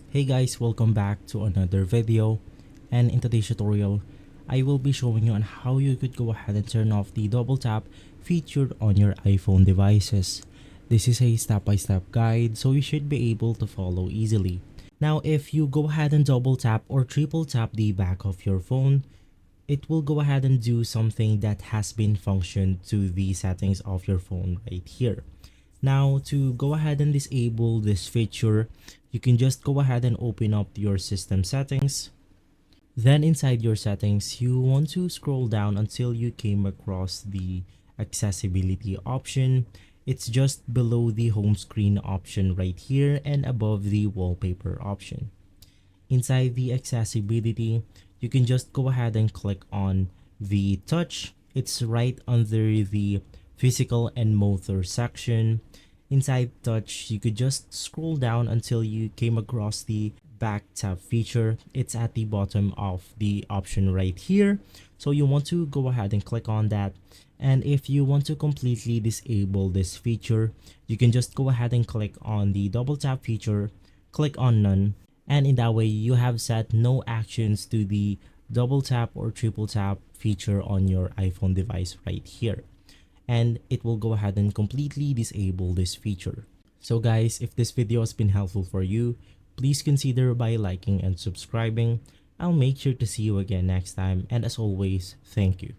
Hey guys, welcome back to another video, and in today's tutorial I will be showing you on how you could go ahead and turn off the double tap featured on your iPhone devices. This is a step-by-step guide, so you should be able to follow easily. Now if you go ahead and double tap or triple tap the back of your phone, it will go ahead and do something that has been functioned to the settings of your phone right here. Now to go ahead and disable this feature, you can just go ahead and open up your system settings. Then inside your settings, you want to scroll down until you came across the accessibility option. It's just below the home screen option right here and above the wallpaper option. Inside the accessibility, you can just go ahead and click on the touch. It's right under the physical and motor section. Inside touch, you could just scroll down until you came across the back tap feature. It's at the bottom of the option right here, so you want to go ahead and click on that. And if you want to completely disable this feature, you can just go ahead and click on the double tap feature, click on none, and in that way you have set no actions to the double tap or triple tap feature on your iPhone device right here, and it will go ahead and completely disable this feature. So guys, if this video has been helpful for you, please consider by liking and subscribing. I'll make sure to see you again next time, and as always, thank you.